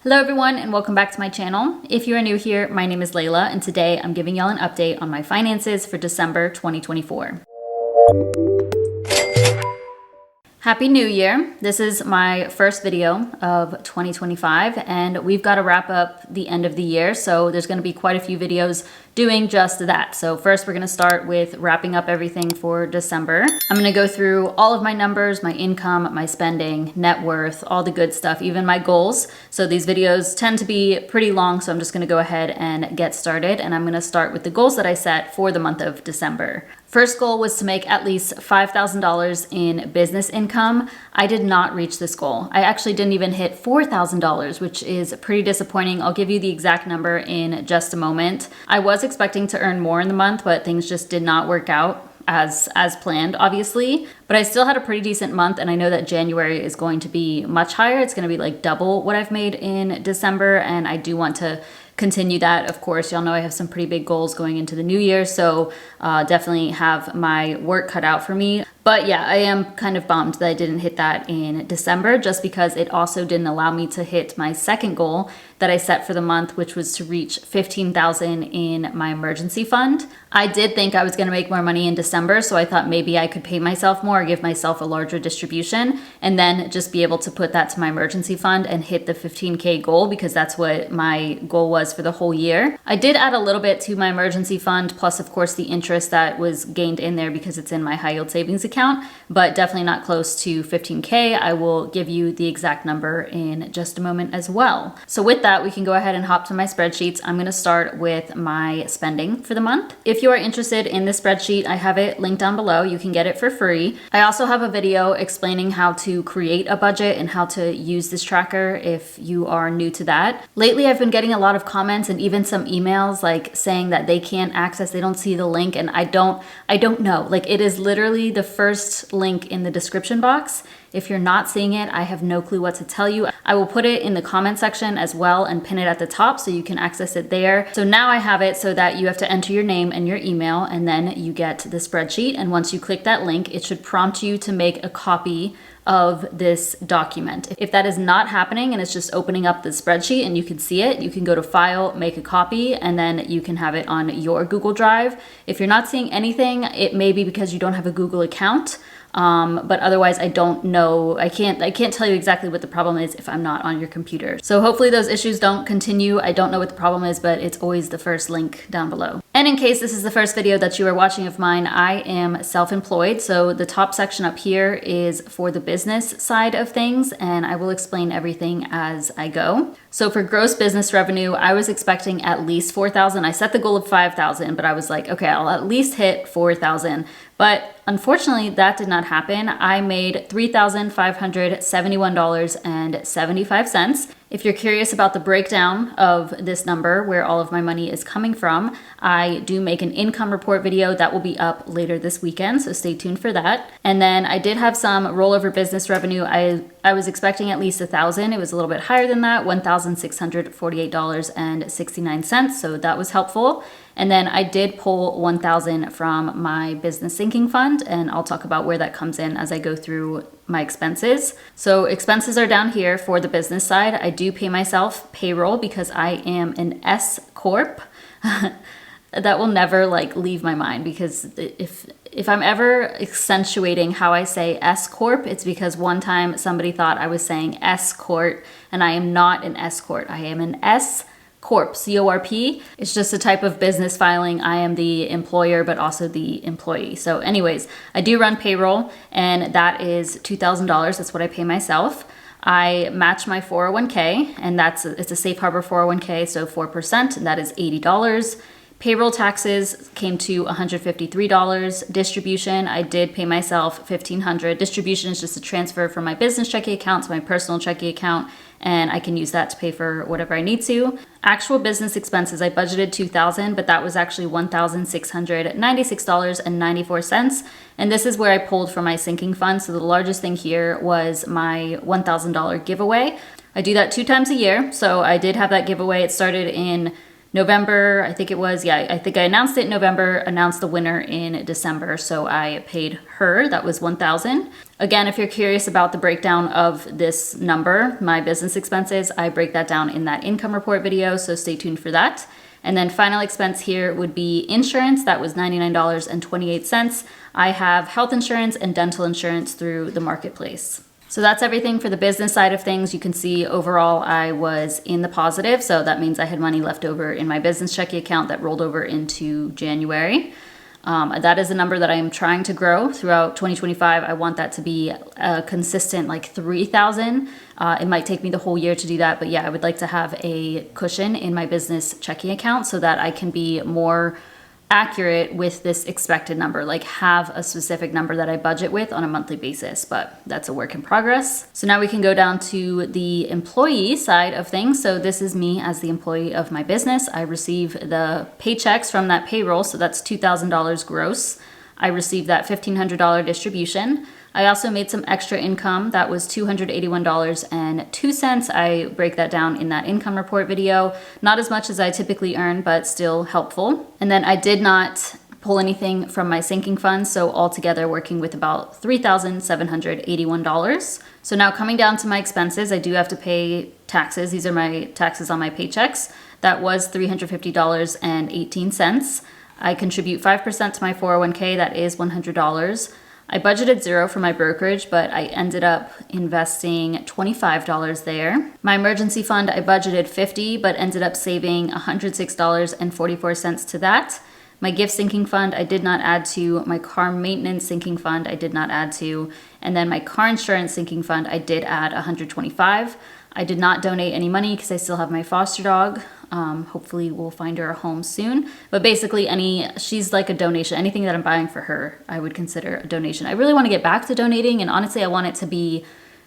Hello everyone and welcome back to my channel. If you are new here, my name is Layla and today I'm giving y'all an update on my finances for December 2024. Happy New Year! This is my first video of 2025 and we've got to wrap up the end of the year, so there's going to be quite a few videos doing just that. So first we're going to start with wrapping up everything for December. I'm going to go through all of my numbers, my income, my spending, net worth, all the good stuff, even my goals. So these videos tend to be pretty long, so I'm just going to go ahead and get started, and I'm going to start with the goals that I set for the month of December. First goal was to make at least $5,000 in business income. I did not reach this goal. I actually didn't even hit $4,000, which is pretty disappointing. I'll give you the exact number in just a moment. I was expecting to earn more in the month, but things just did not work out as planned, obviously. But I still had a pretty decent month, and I know that January is going to be much higher. It's going to be like double what I've made in December, and I do want to continue that. Of course, y'all know I have some pretty big goals going into the new year, so definitely have my work cut out for me. But yeah, I am kind of bummed that I didn't hit that in December, just because it also didn't allow me to hit my second goal that I set for the month, which was to reach $15,000 in my emergency fund. I did think I was going to make more money in December, so I thought maybe I could pay myself more or give myself a larger distribution and then just be able to put that to my emergency fund and hit the 15K goal, because that's what my goal was for the whole year. I did add a little bit to my emergency fund, plus of course the interest that was gained in there because it's in my high yield savings account, but definitely not close to 15K. I will give you the exact number in just a moment as well. So with that, we can go ahead and hop to my spreadsheets. I'm going to start with my spending for the month. If you are interested in this spreadsheet, I have it linked down below. You can get it for free. I also have a video explaining how to create a budget and how to use this tracker if you are new to that. Lately, I've been getting a lot of comments and even some emails like saying that they can't access, they don't see the link, and I don't know. Like, it is literally the first link in the description box. If you're not seeing it, I have no clue what to tell you. I will put it in the comment section as well and pin it at the top so you can access it there. So now I have it so that you have to enter your name and your email, and then you get the spreadsheet. And once you click that link, it should prompt you to make a copy of this document. If that is not happening and it's just opening up the spreadsheet and you can see it, you can go to File, Make a Copy, and then you can have it on your Google Drive. If you're not seeing anything, it may be because you don't have a Google account. But otherwise, I don't know. I can't tell you exactly what the problem is if I'm not on your computer. So hopefully those issues don't continue. I don't know what the problem is, but it's always the first link down below. And in case this is the first video that you are watching of mine, I am self-employed. So the top section up here is for the business side of things, and I will explain everything as I go. So for gross business revenue, I was expecting at least 4,000. I set the goal of 5,000, but I was like, okay, I'll at least hit 4,000. But unfortunately, that did not happen. I made $3,571.75. If you're curious about the breakdown of this number, where all of my money is coming from, I do make an income report video that will be up later this weekend, so stay tuned for that. And then I did have some rollover business revenue. I was expecting at least 1,000. It was a little bit higher than that, $1,648.69, so that was helpful. And then I did pull 1,000 from my business sinking fund, and I'll talk about where that comes in as I go through my expenses. So expenses are down here for the business side. I do pay myself payroll because I am an S Corp. That will never leave my mind, because if I'm ever accentuating how I say S Corp, it's because one time somebody thought I was saying escort, and I am not an escort. I am an S Corp, C-O-R-P. It's just a type of business filing. I am the employer, but also the employee. So anyways, I do run payroll, and that is $2,000. That's what I pay myself. I match my 401k, and it's a safe harbor 401k, so 4%, and that is $80. Payroll taxes came to $153. Distribution, I did pay myself $1,500. Distribution is just a transfer from my business checking account to my personal checking account, and I can use that to pay for whatever I need to. Actual business expenses, I budgeted $2,000, but that was actually $1,696.94. And this is where I pulled from my sinking fund. So the largest thing here was my $1,000 giveaway. I do that 2 times a year. So I did have that giveaway. It started in November, I think it was, yeah, I think I announced it in November, announced the winner in December, so I paid her, that was $1,000. Again, if you're curious about the breakdown of this number, my business expenses, I break that down in that income report video, so stay tuned for that. And then final expense here would be insurance, that was $99.28. I have health insurance and dental insurance through the marketplace. So that's everything for the business side of things. You can see overall I was in the positive, so that means I had money left over in my business checking account that rolled over into January. That is a number that I am trying to grow throughout 2025. I want that to be a consistent like 3,000. It might take me the whole year to do that, but yeah, I would like to have a cushion in my business checking account so that I can be more accurate with this expected number, like have a specific number that I budget with on a monthly basis, but that's a work in progress. So now we can go down to the employee side of things. So this is me as the employee of my business. I receive the paychecks from that payroll, so that's $2,000 gross. I received that $1,500 distribution. I also made some extra income. That was $281.02. I break that down in that income report video. Not as much as I typically earn, but still helpful. And then I did not pull anything from my sinking fund, so altogether working with about $3,781. So now coming down to my expenses, I do have to pay taxes. These are my taxes on my paychecks. That was $350.18. I contribute 5% to my 401k, that is $100. I budgeted $0 for my brokerage, but I ended up investing $25 there. My emergency fund, I budgeted $50, but ended up saving $106.44 to that. My gift sinking fund, I did not add to. My car maintenance sinking fund, I did not add to. And then my car insurance sinking fund, I did add $125. I did not donate any money because I still have my foster dog. Hopefully we'll find her a home soon. But basically she's like a donation. Anything that I'm buying for her, I would consider a donation. I really want to get back to donating, and honestly, I want it to be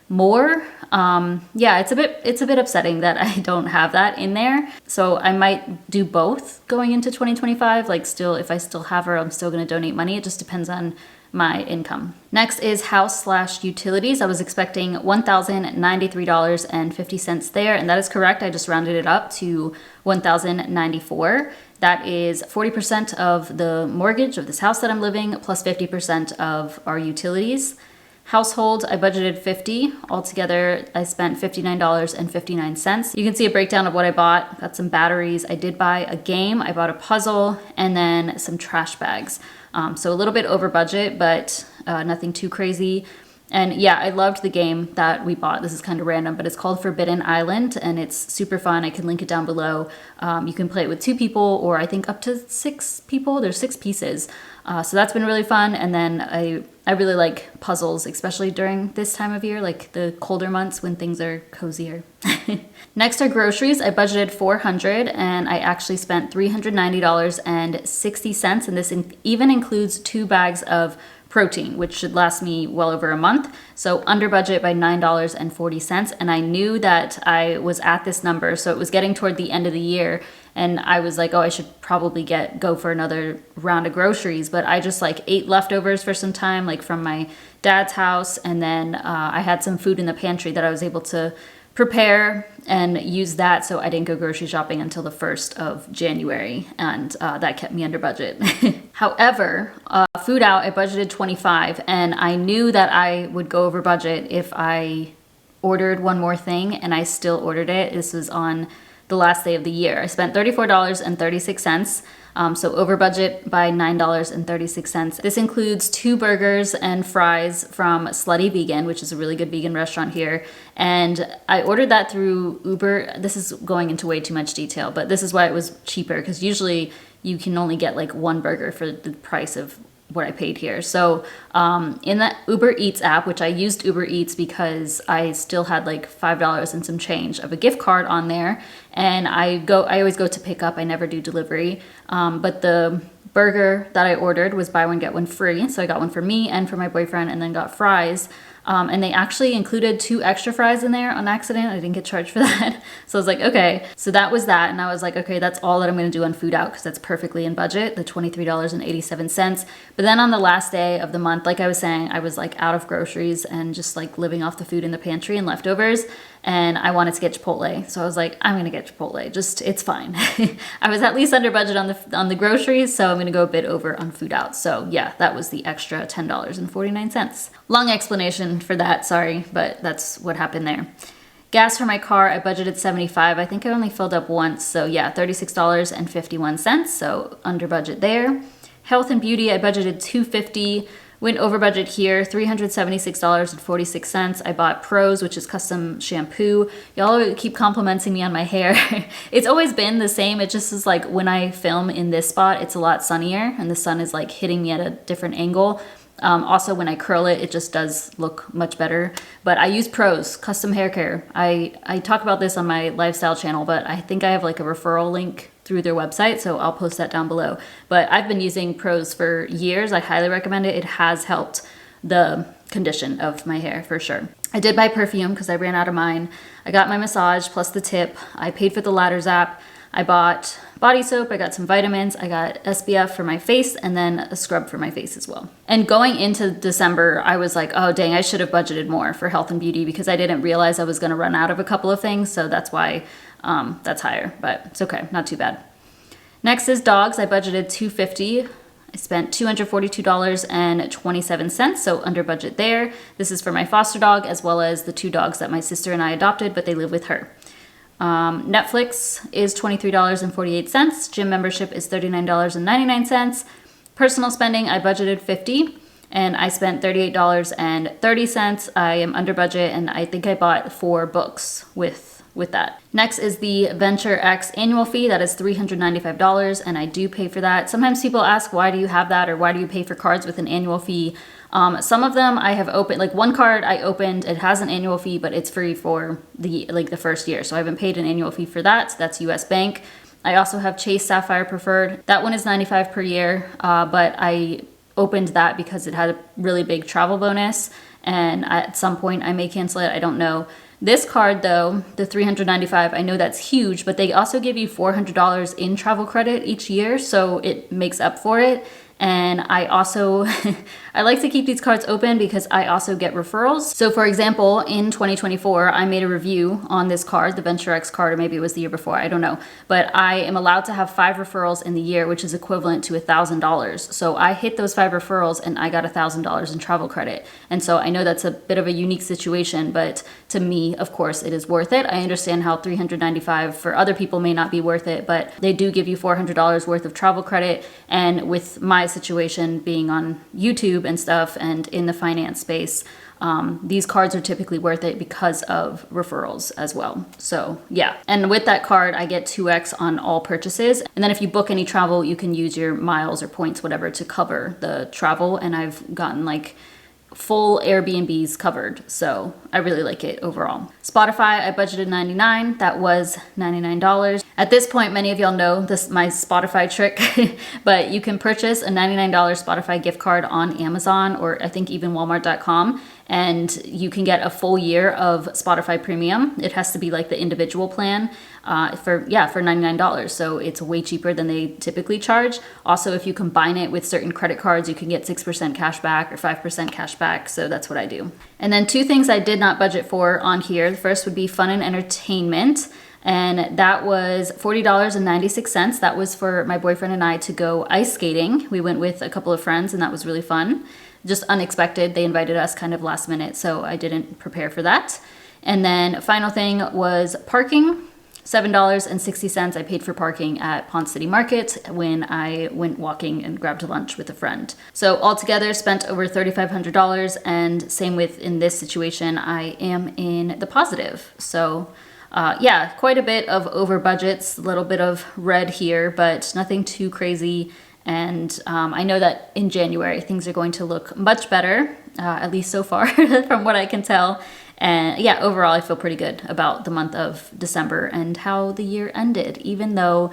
more. Yeah, it's a bit upsetting that I don't have that in there. So I might do both going into 2025. Like if I still have her, I'm still going to donate money. It just depends on my income. Next is house/utilities. I was expecting $1,093.50 there, and that is correct. I just rounded it up to $1,094. That is 40% of the mortgage of this house that I'm living, plus 50% of our utilities. Household, I budgeted $50. Altogether, I spent $59.59. You can see a breakdown of what I bought. Got some batteries. I did buy a game. I bought a puzzle and then some trash bags. So a little bit over budget, but nothing too crazy. And yeah, I loved the game that we bought. This is kind of random, but it's called Forbidden Island, and it's super fun. I can link it down below. You can play it with 2 people, or I think up to 6 people. There's 6 pieces. So that's been really fun. And then I really like puzzles, especially during this time of year, like the colder months when things are cozier. Next are groceries. I budgeted $400 and I actually spent $390.60. And this even includes 2 bags of protein, which should last me well over a month. So under budget by $9.40. And I knew that I was at this number. So it was getting toward the end of the year. And I was like, oh, I should probably go for another round of groceries. But I just like ate leftovers for some time, like from my dad's house. And then I had some food in the pantry that I was able to prepare and use that, so I didn't go grocery shopping until the 1st of January, and that kept me under budget. However, food out, I budgeted $25, and I knew that I would go over budget if I ordered one more thing, and I still ordered it. This was on the last day of the year. I spent $34.36. So over budget by $9.36. This includes 2 burgers and fries from Slutty Vegan, which is a really good vegan restaurant here. And I ordered that through Uber. This is going into way too much detail, but this is why it was cheaper, because usually you can only get like 1 burger for the price of what I paid here. So in the Uber Eats app, which I used Uber Eats because I still had like $5 and some change of a gift card on there, and I always go to pick up, I never do delivery, but the burger that I ordered was buy one get one free, so I got one for me and for my boyfriend, and then got fries. And they actually included 2 extra fries in there on accident. I didn't get charged for that. So I was like, okay. So that was that. And I was like, okay, that's all that I'm going to do on food out, because that's perfectly in budget, the $23.87. But then on the last day of the month, like I was saying, I was like out of groceries and just like living off the food in the pantry and leftovers. and I wanted to get Chipotle. So I was like, I'm gonna get Chipotle, just, it's fine. I was at least under budget on the groceries, so I'm gonna go a bit over on food out. So yeah, that was the extra $10.49. Long explanation for that, sorry, but that's what happened there. Gas for my car, I budgeted $75. I think I only filled up once, so yeah, $36.51, so under budget there. Health and beauty, I budgeted $250. Went over budget here, $376.46. I bought Pros, which is custom shampoo. Y'all keep complimenting me on my hair. It's always been the same. It just is like when I film in this spot, it's a lot sunnier and the sun is like hitting me at a different angle. Also, when I curl it, it just does look much better. But I use Pros, custom hair care. I talk about this on my lifestyle channel, but I think I have like a referral link through their website, so I'll post that down below. But I've been using Pros for years. I highly recommend it. It has helped the condition of my hair for sure. I did buy perfume because I ran out of mine. I got my massage plus the tip. I paid for the Ladders app. I bought body soap, I got some vitamins, I got SPF for my face, and then a scrub for my face as well. And going into December, I was like, oh dang, I should have budgeted more for health and beauty because I didn't realize I was gonna run out of a couple of things, so that's why that's higher, but it's okay, not too bad. Next is dogs. I budgeted $250. I spent $242.27, so under budget there. This is for my foster dog as well as the 2 dogs that my sister and I adopted, but they live with her. Netflix is $23.48. Gym membership is $39.99. Personal spending, I budgeted $50 and I spent $38.30. I am under budget and I think I bought 4 books with that. Next is the Venture X annual fee. That is $395 and I do pay for that. Sometimes people ask, why do you have that, or why do you pay for cards with an annual fee? Some of them I have opened, like one card I opened, it has an annual fee, but it's free for the first year. So I haven't paid an annual fee for that. So that's US Bank. I also have Chase Sapphire Preferred. That one is $95 per year, but I opened that because it had a really big travel bonus, and at some point I may cancel it, I don't know. This card though, the $395, I know that's huge, but they also give you $400 in travel credit each year, so it makes up for it. And I also, I like to keep these cards open because I also get referrals. So for example, in 2024, I made a review on this card, the Venture X card, or maybe it was the year before, I don't know. But I am allowed to have 5 referrals in the year, which is equivalent to $1,000. So I hit those 5 referrals and I got $1,000 in travel credit. And so I know that's a bit of a unique situation, but to me, of course, it is worth it. I understand how $395 for other people may not be worth it, but they do give you $400 worth of travel credit. And with my situation being on YouTube and stuff and in the finance space, these cards are typically worth it because of referrals as well. So yeah, and with that card I get 2x on all purchases, and then if you book any travel you can use your miles or points, whatever, to cover the travel, and I've gotten like full Airbnbs covered, so I really like it overall. Spotify, I budgeted $99. That was $99. At this point, many of y'all know this my Spotify trick, but you can purchase a $99 Spotify gift card on Amazon, or I think even Walmart.com, and you can get a full year of Spotify Premium. It has to be like the individual plan for $99. So it's way cheaper than they typically charge. Also, if you combine it with certain credit cards, you can get 6% cash back or 5% cash back. So that's what I do. And then 2 things I did not budget for on here. The first would be fun and entertainment. And that was $40.96. That was for my boyfriend and I to go ice skating. We went with a couple of friends and that was really fun. Just unexpected. They invited us kind of last minute, so I didn't prepare for that. And then final thing was parking. $7.60 I paid for parking at Ponce City Market when I went walking and grabbed lunch with a friend. So altogether spent over $3,500, and same with in this situation, I am in the positive. So yeah, quite a bit of over budgets, a little bit of red here, but nothing too crazy. And I know that in January things are going to look much better, at least so far from what I can tell. And yeah, overall I feel pretty good about the month of December and how the year ended, even though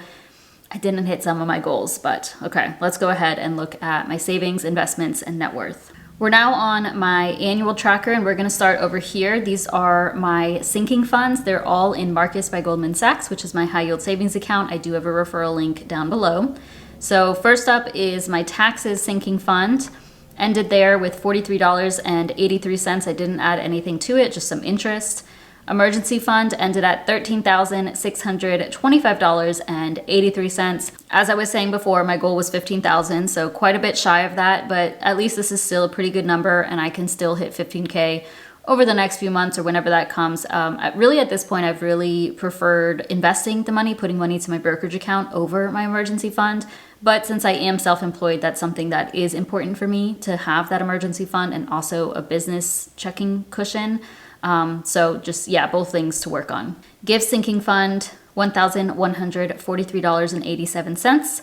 I didn't hit some of my goals. But okay, let's go ahead and look at my savings, investments, and net worth. We're now on my annual tracker, and we're going to start over here. These are my sinking funds. They're all in Marcus by Goldman Sachs, which is my high yield savings account. I do have a referral link down below. So first up is my taxes sinking fund. Ended there with $43.83. I didn't add anything to it, just some interest. Emergency fund ended at $13,625.83. As I was saying before, my goal was $15,000, so quite a bit shy of that, but at least this is still a pretty good number and I can still hit $15K over the next few months or whenever that comes. Really at this point, I've really preferred investing the money, putting money to my brokerage account over my emergency fund. But since I am self-employed, that's something that is important for me to have that emergency fund and also a business checking cushion. So just, yeah, both things to work on. Gift sinking fund, $1,143.87.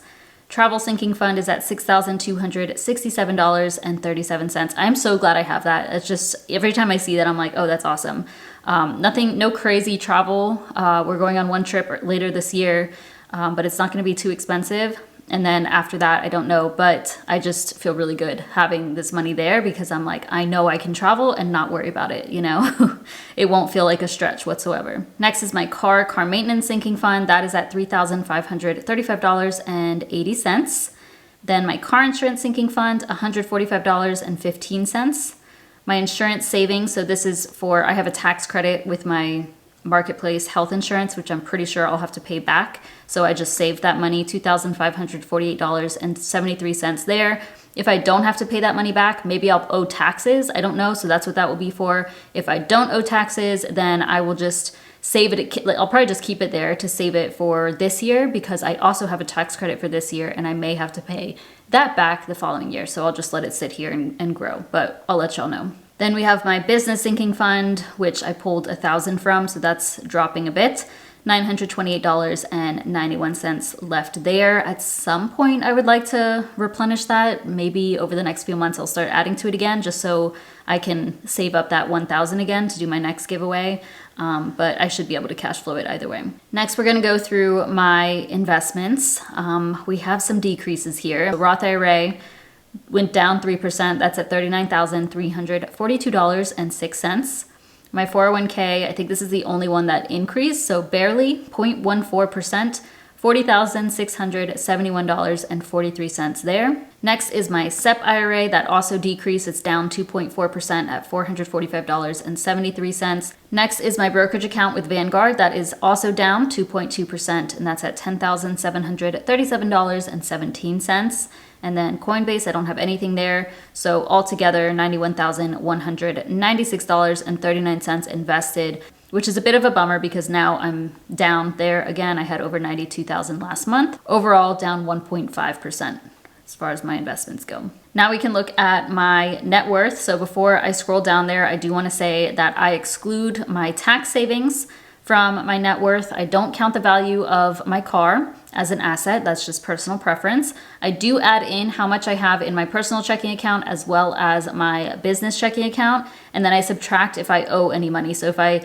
Travel sinking fund is at $6,267.37. I'm so glad I have that. It's just every time I see that, I'm like, oh, that's awesome. No crazy travel. We're going on one trip later this year, but it's not going to be too expensive. And then after that, I don't know, but I just feel really good having this money there because I'm like, I know I can travel and not worry about it, you know? It won't feel like a stretch whatsoever. Next is my car maintenance sinking fund. That is at $3,535.80. Then my car insurance sinking fund, $145.15. My insurance savings, so this is for, I have a tax credit with my marketplace health insurance, which I'm pretty sure I'll have to pay back. So I just saved that money, $2,548.73 there. If I don't have to pay that money back, maybe I'll owe taxes. I don't know. So that's what that will be for. If I don't owe taxes, then I will just save it. I'll probably just keep it there to save it for this year because I also have a tax credit for this year and I may have to pay that back the following year. So I'll just let it sit here and grow, but I'll let y'all know. Then we have my business sinking fund, which I pulled $1,000 from, so that's dropping a bit. $928.91 left there. At some point, I would like to replenish that. Maybe over the next few months, I'll start adding to it again, just so I can save up that $1,000 again to do my next giveaway. But I should be able to cash flow it either way. Next, we're gonna go through my investments. We have some decreases here. The Roth IRA went down 3%. That's at $39,342.06. My 401k, I think this is the only one that increased, so barely 0.14%, $40,671.43 there. Next is my SEP IRA that also decreased. It's down 2.4% at $445.73. Next is my brokerage account with Vanguard that is also down 2.2%, and that's at $10,737.17. And then Coinbase, I don't have anything there. So altogether, $91,196.39 invested, which is a bit of a bummer because now I'm down there again. I had over 92,000 last month. Overall, down 1.5% as far as my investments go. Now we can look at my net worth. So before I scroll down there, I do want to say that I exclude my tax savings from my net worth. I don't count the value of my car as an asset. That's just personal preference. I do add in how much I have in my personal checking account as well as my business checking account, and then I subtract if I owe any money. So if I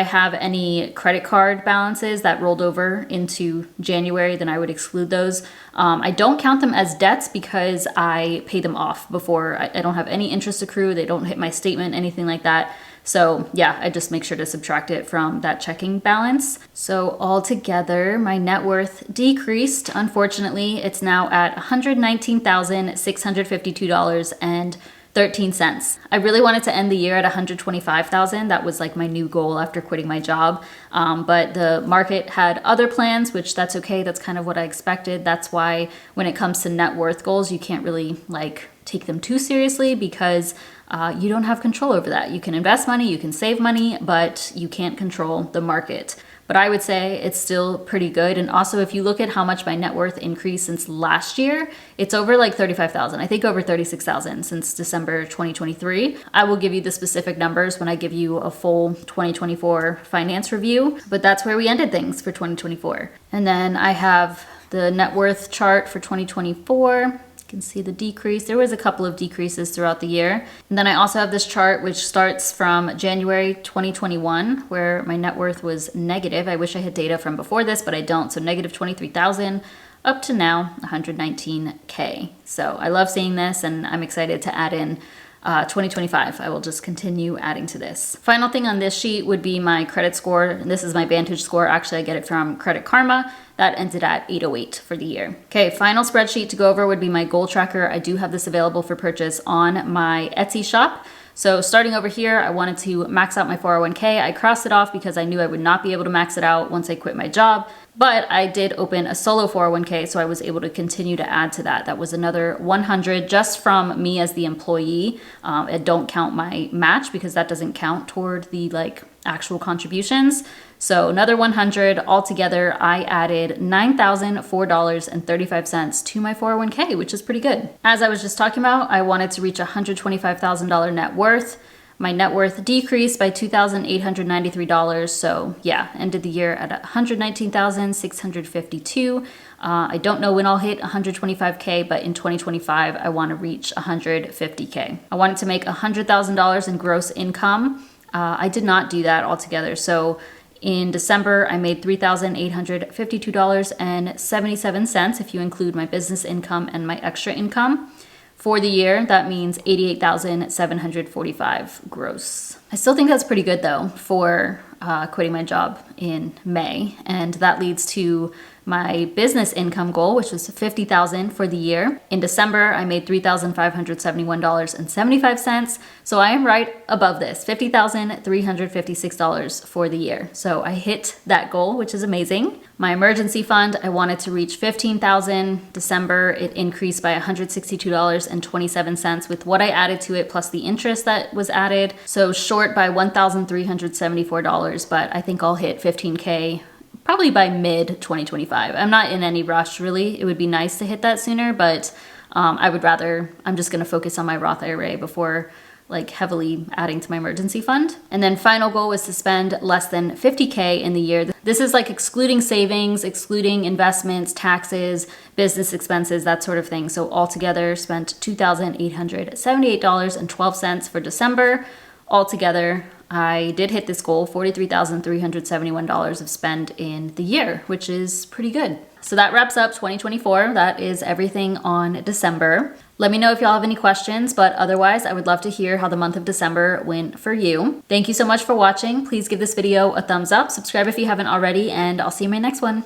have any credit card balances that rolled over into January, then I would exclude those. I don't count them as debts because I pay them off before. I don't have any interest accrue. They don't hit my statement, anything like that. So yeah, I just make sure to subtract it from that checking balance. So altogether, my net worth decreased. Unfortunately, it's now at $119,652.13. I really wanted to end the year at $125,000. That was like my new goal after quitting my job. But the market had other plans, which that's okay. That's kind of what I expected. That's why when it comes to net worth goals, you can't really take them too seriously because you don't have control over that. You can invest money, you can save money, but you can't control the market. But I would say it's still pretty good. And also, if you look at how much my net worth increased since last year, it's over like 35,000. I think over 36,000 since December 2023. I will give you the specific numbers when I give you a full 2024 finance review, but that's where we ended things for 2024. And then I have the net worth chart for 2024. You can see the decrease. There was a couple of decreases throughout the year. And then I also have this chart which starts from January 2021 where my net worth was negative. I wish I had data from before this, but I don't. So negative 23,000 up to now 119K. So I love seeing this and I'm excited to add in 2025. I will just continue adding to this. Final thing on this sheet would be my credit score. This is my Vantage score. Actually, I get it from Credit Karma. That ended at 808 for the year. Okay, final spreadsheet to go over would be my goal tracker. I do have this available for purchase on my Etsy shop. So starting over here, I wanted to max out my 401k. I crossed it off because I knew I would not be able to max it out once I quit my job. But I did open a solo 401k, so I was able to continue to add to that. That was another 100 just from me as the employee. I don't count my match because that doesn't count toward the actual contributions. So another 100 altogether. I added $9,004.35 to my 401k, which is pretty good. As I was just talking about, I wanted to reach $125,000 net worth. My net worth decreased by $2,893. So yeah, ended the year at $119,652. I don't know when I'll hit 125K, but in 2025, I want to reach 150K. I wanted to make $100,000 in gross income. I did not do that altogether. So in December, I made $3,852.77 if you include my business income and my extra income. For the year, that means $88,745 gross. I still think that's pretty good though for quitting my job in May. And that leads to my business income goal, which was $50,000 for the year. In December, I made $3,571.75. So I am right above this, $50,356 for the year. So I hit that goal, which is amazing. My emergency fund, I wanted to reach $15,000. December, it increased by $162.27 with what I added to it plus the interest that was added. So short by $1,374, but I think I'll hit 15K probably by mid 2025. I'm not in any rush really. It would be nice to hit that sooner, but I'm just gonna focus on my Roth IRA before heavily adding to my emergency fund. And then final goal was to spend less than 50K in the year. This is excluding savings, excluding investments, taxes, business expenses, that sort of thing. So altogether spent $2,878.12 for December. Altogether, I did hit this goal, $43,371 of spend in the year, which is pretty good. So that wraps up 2024. That is everything on December. Let me know if y'all have any questions, but otherwise I would love to hear how the month of December went for you. Thank you so much for watching. Please give this video a thumbs up, subscribe if you haven't already, and I'll see you in my next one.